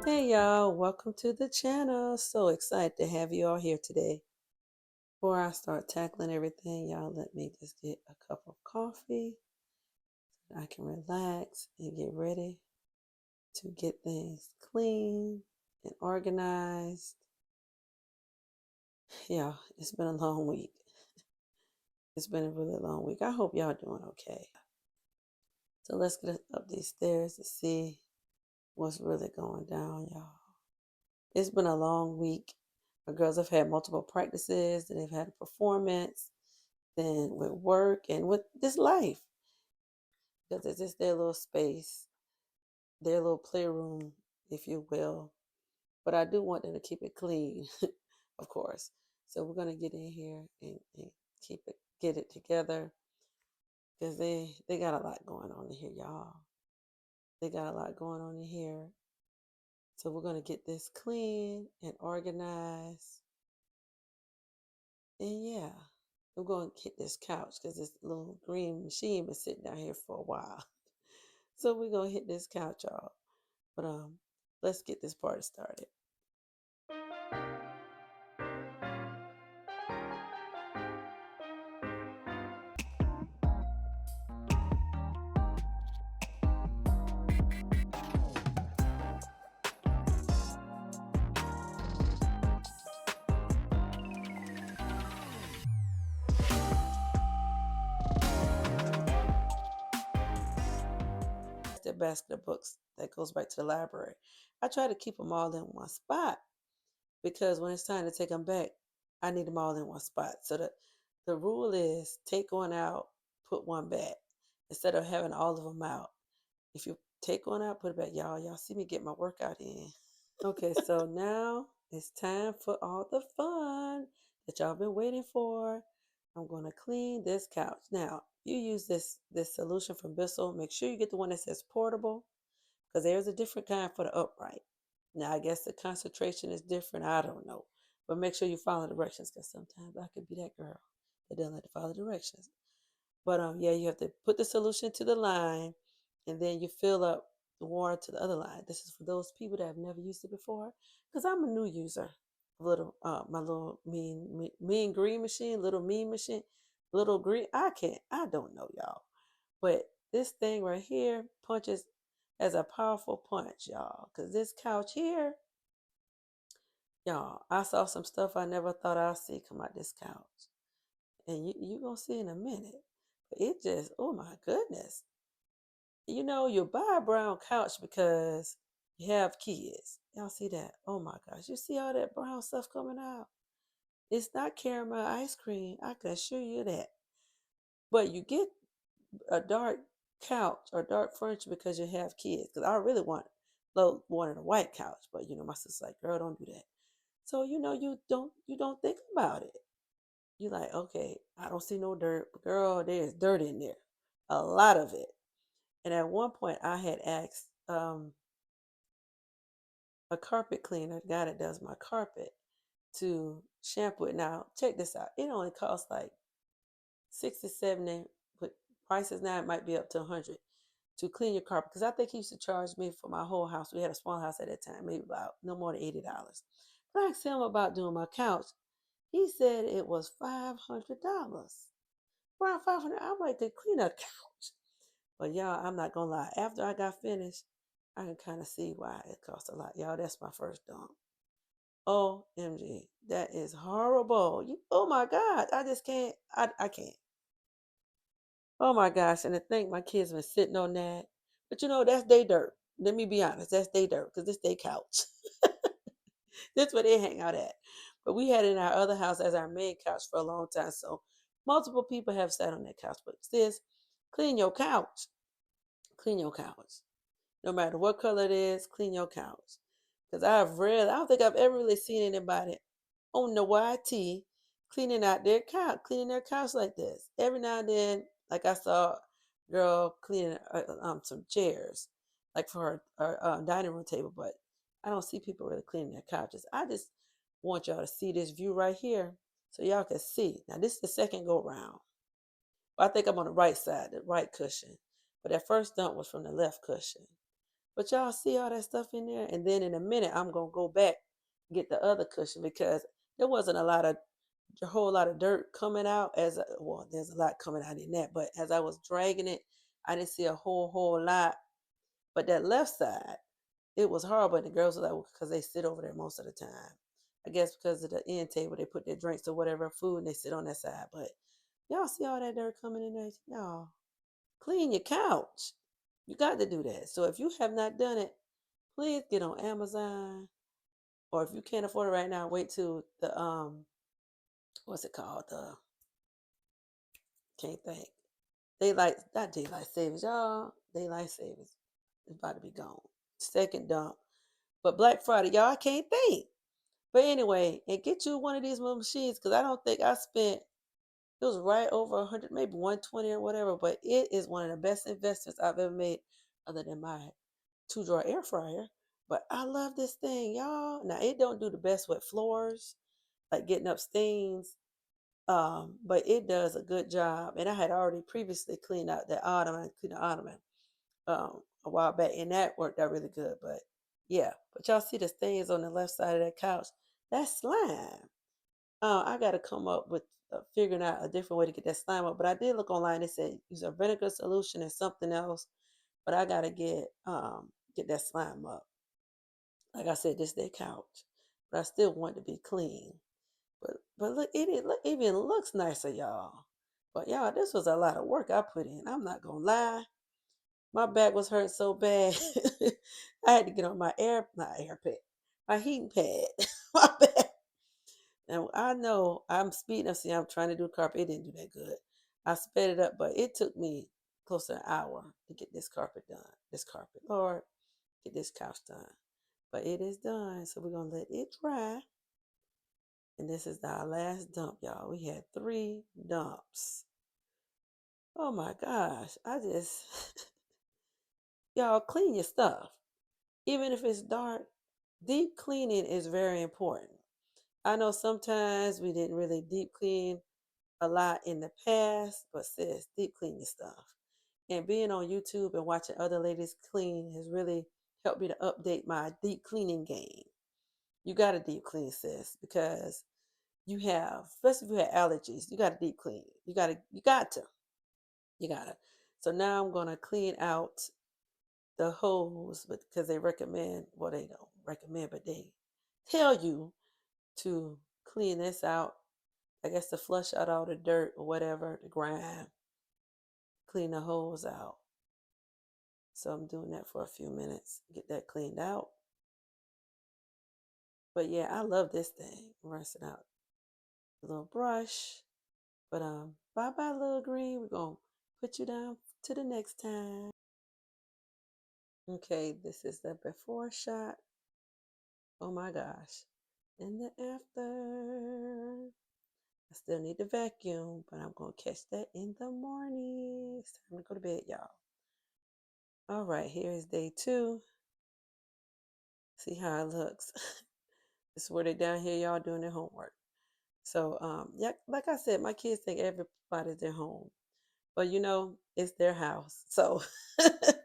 Hey y'all, welcome to the channel. So excited to have you all here today. Before I start tackling everything, y'all let me just get a cup of coffee so I can relax and get ready to get things clean and organized. Yeah, it's been a long week. It's been a really long week. I hope y'all doing okay. So let's get up these stairs to see what's really going down, y'all. It's been a long week. My girls have had multiple practices, and they've had a performance, then with work and with this life. Because it's just their little space, their little playroom, if you will. But I do want them to keep it clean, of course. So we're gonna get in here and get it together. Because they got a lot going on in here, y'all. They got a lot going on in here. So we're gonna get this clean and organized. And yeah, we're going to hit this couch because this little green machine been sitting down here for a while. So we're going to hit this couch, y'all. But let's get this party started. That basket of books that goes back to the library. I try to keep them all in one spot because when it's time to take them back, I need them all in one spot. So the rule is take one out, put one back instead of having all of them out. If you take one out, put it back. Y'all see me get my workout in. Okay, so now it's time for all the fun that y'all been waiting for. I'm gonna clean this couch. Now, you use this solution from Bissell. Make sure you get the one that says portable, because there's a different kind for the upright. Now, I guess the concentration is different. I don't know, but make sure you follow directions, because sometimes I could be that girl that doesn't like to follow directions. But yeah, you have to put the solution to the line, and then you fill up the water to the other line. This is for those people that have never used it before, because I'm a new user. My little mean green machine, little mean machine, little green. I don't know, y'all, but this thing right here punches as a powerful punch, y'all. Because this couch here, y'all, I saw some stuff I never thought I'd see come out this couch, and you gonna see in a minute. But it just, oh my goodness. You buy a brown couch because you have kids. Y'all see that? Oh my gosh. You see all that brown stuff coming out? It's not caramel ice cream. I can assure you that. But you get a dark couch or dark furniture because you have kids. Because I really wanted a white couch. But my sister's like, girl, don't do that. So you don't think about it. You're like, okay, I don't see no dirt. But girl, there's dirt in there. A lot of it. And at one point, I had asked a carpet cleaner, the guy that does my carpet, to shampoo it. Now, check this out. It only costs like 60, 70, but prices now it might be up to 100 to clean your carpet. Because I think he used to charge me for my whole house. We had a small house at that time, maybe about no more than $80. But I asked him about doing my couch. He said it was $500. Around 500. I'm like, to clean a couch. But y'all, I'm not gonna lie. After I got finished, I can kind of see why it costs a lot. Y'all, that's my first dump. OMG. That is horrible. Oh my God. I just can't. I can't. Oh my gosh. And to think my kids been sitting on that. But that's their dirt. Let me be honest. That's their dirt because it's their couch. That's where they hang out at. But we had it in our other house as our main couch for a long time. So multiple people have sat on that couch. But sis, clean your couch. Clean your couch. No matter what color it is, clean your couch. Because I don't think I've ever really seen anybody on the YT cleaning their couch like this. Every now and then, like I saw a girl cleaning some chairs, like for her dining room table, but I don't see people really cleaning their couches. I just want y'all to see this view right here so y'all can see. Now, this is the second go round. I think I'm on the right side, the right cushion. But that first dump was from the left cushion. But y'all see all that stuff in there, and then in a minute I'm gonna go back and get the other cushion because there wasn't a whole lot of dirt coming out well, there's a lot coming out in that, but as I was dragging it, I didn't see a whole lot. But that left side, it was horrible. And the girls were like, well, because they sit over there most of the time. I guess because of the end table, they put their drinks or whatever food and they sit on that side. But y'all see all that dirt coming in there? Y'all clean your couch. You got to do that. So if you have not done it, please get on Amazon. Or if you can't afford it right now, wait till the what's it called? The can't think. Daylight, not daylight savings, y'all. Daylight savings is about to be gone. Second dump. But Black Friday, y'all, I can't think. But anyway, and get you one of these little machines because I don't think I spent, it was right over 100, maybe 120 or whatever, but it is one of the best investments I've ever made other than my two-drawer air fryer. But I love this thing, y'all. Now, it don't do the best with floors, like getting up stains, but it does a good job. And I had already previously cleaned out cleaned the ottoman a while back, and that worked out really good. But yeah, but y'all see the stains on the left side of that couch? That's slime. I got to come up with figuring out a different way to get that slime up. But I did look online. It said use a vinegar solution and something else. But I got to get that slime up. Like I said, this is their couch, but I still want it to be clean. But look, it even looks nicer, y'all. But y'all, this was a lot of work I put in. I'm not gonna lie. My back was hurting so bad. I had to get on not air pad, my heating pad. My back. And I know I'm speeding up. See, I'm trying to do carpet. It didn't do that good. I sped it up, but it took me close to an hour to get this carpet done. This carpet, Lord, get this couch done. But it is done. So we're going to let it dry. And this is our last dump, y'all. We had 3 dumps. Oh my gosh. Y'all clean your stuff. Even if it's dark, deep cleaning is very important. I know sometimes we didn't really deep clean a lot in the past, but sis, deep clean your stuff. And being on YouTube and watching other ladies clean has really helped me to update my deep cleaning game. You got to deep clean, sis, because especially if you have allergies, you got to deep clean. You got to. So now I'm going to clean out the hose, but because they recommend, well, they don't recommend, but they tell you to clean this out. I guess to flush out all the dirt or whatever, the grime, clean the hose out. So I'm doing that for a few minutes, get that cleaned out. But yeah, I love this thing. Rinse it out. A little brush. But bye bye, little green. We're gonna put you down to the next time. Okay, this is the before shot. Oh my gosh. And the after. I still need to vacuum, but I'm gonna catch that in the morning. It's time to go to bed, y'all. All right, here is day 2. See how it looks. This is where they down here, y'all doing their homework. So, yeah, like I said, my kids think everybody's their home, but it's their house. So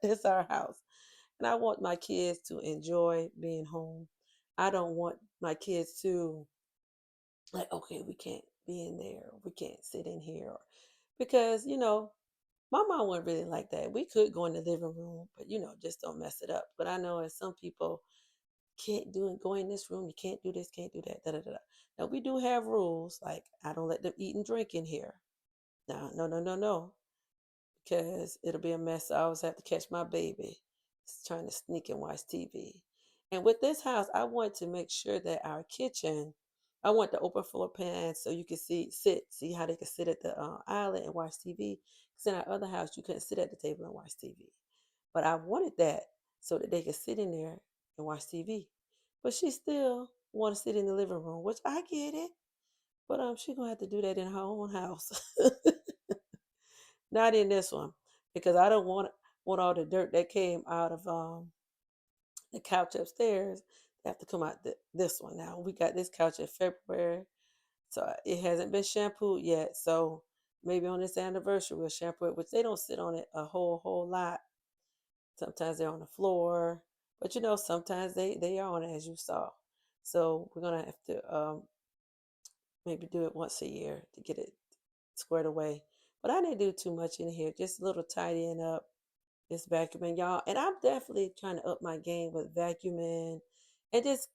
it's our house. And I want my kids to enjoy being home. I don't want my kids to, like, okay, we can't be in there. We can't sit in here. Because, my mom wasn't really like that. We could go in the living room, but, just don't mess it up. But I know as some people, can't go in this room, you can't do this, can't do that, da da da. Now we do have rules, like I don't let them eat and drink in here. No, no, no, no, no, because it'll be a mess. I always have to catch my baby trying to sneak and watch TV. And with this house, I want to make sure that our kitchen, I want the open floor pan so you can see how they can sit at the island and watch TV. Because in our other house, you couldn't sit at the table and watch TV. But I wanted that so that they could sit in there and watch TV. But she still want to sit in the living room, which I get it. But she gonna have to do that in her own house. Not in this one. Because I don't want all the dirt that came out of the couch upstairs to have to come out this one. Now we got this couch in February. So it hasn't been shampooed yet. So maybe on this anniversary we'll shampoo it, which they don't sit on it a whole lot. Sometimes they're on the floor, but sometimes they are on it, as you saw. So we're gonna have to maybe do it once a year to get it squared away. But I didn't do too much in here, just a little tidying up, just vacuuming, y'all. And I'm definitely trying to up my game with vacuuming and just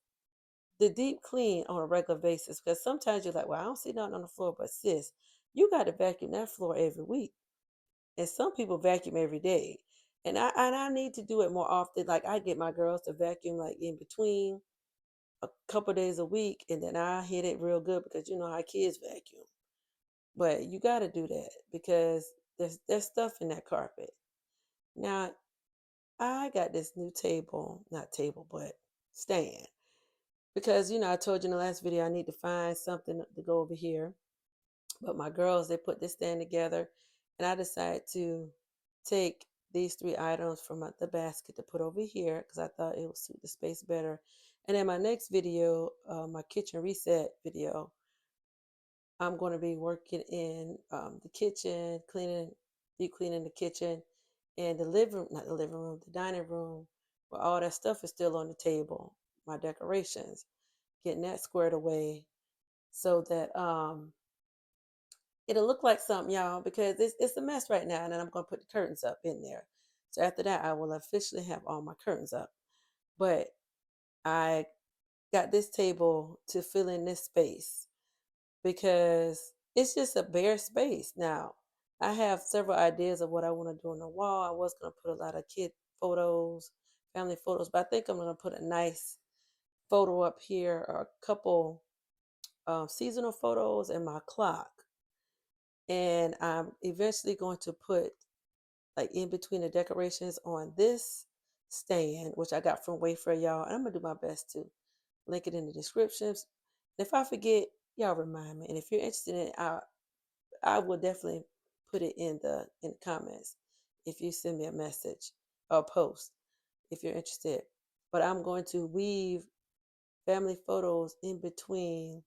the deep clean on a regular basis. Because sometimes you're like, well, I don't see nothing on the floor, but sis, you got to vacuum that floor every week. And some people vacuum every day. And I need to do it more often. Like I get my girls to vacuum like in between a couple days a week, and then I hit it real good because you know how kids vacuum. But you got to do that because there's stuff in that carpet. Now I got this new table, not table, but stand. Because I told you in the last video I need to find something to go over here. But my girls, they put this stand together, and I decided to take these three items from the basket to put over here because I thought it would suit the space better. And in my next video, my kitchen reset video, I'm going to be working in the kitchen, deep cleaning the kitchen, and the living, not the living room, the dining room, where all that stuff is still on the table, my decorations, getting that squared away so that it'll look like something, y'all, because it's a mess right now, and then I'm going to put the curtains up in there. So after that, I will officially have all my curtains up. But I got this table to fill in this space because it's just a bare space. Now, I have several ideas of what I want to do on the wall. I was going to put a lot of kid photos, family photos, but I think I'm going to put a nice photo up here or a couple seasonal photos and my clock. And I'm eventually going to put like in between the decorations on this stand, which I got from Wayfair, y'all. And I'm gonna do my best to link it in the descriptions. If I forget, y'all remind me. And if you're interested in it, I will definitely put it in the comments if you send me a message or post if you're interested. But I'm going to weave family photos in between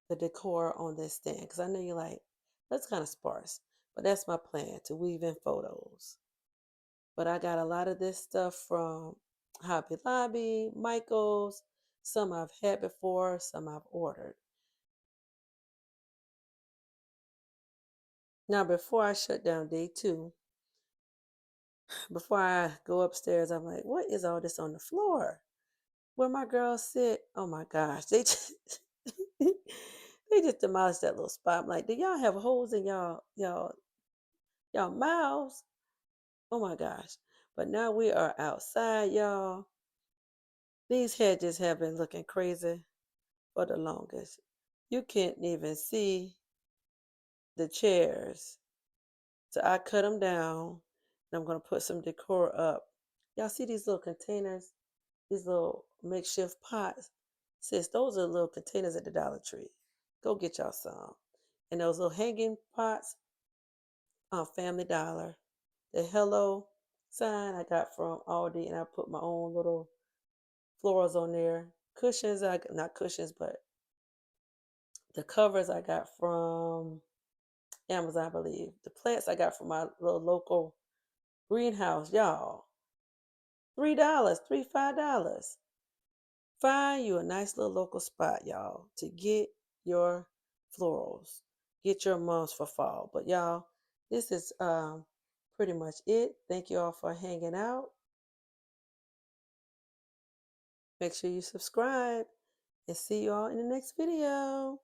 the decor on this stand because I know you're like, that's kind of sparse. But that's my plan, to weave in photos. But I got a lot of this stuff from Hobby Lobby, Michael's, some I've had before, some I've ordered. Now, before I shut down day 2, before I go upstairs, I'm like, what is all this on the floor? Where my girls sit, oh my gosh, they just they just demolished that little spot. I'm like, do y'all have holes in y'all mouths? Oh my gosh. But now we are outside, y'all. These hedges have been looking crazy for the longest. You can't even see the chairs. So I cut them down and I'm going to put some decor up. Y'all see these little containers? These little makeshift pots? Sis, those are little containers at the Dollar Tree. Go get y'all some. And those little hanging pots on Family Dollar. The hello sign I got from Aldi, and I put my own little florals on there. Cushions, not cushions, but the covers I got from Amazon, I believe. The plants I got from my little local greenhouse, y'all. $3, $5. Find you a nice little local spot, y'all, to get your florals. Get your mums for fall. But y'all, this is pretty much it. Thank you all for hanging out. Make sure you subscribe and see you all in the next video.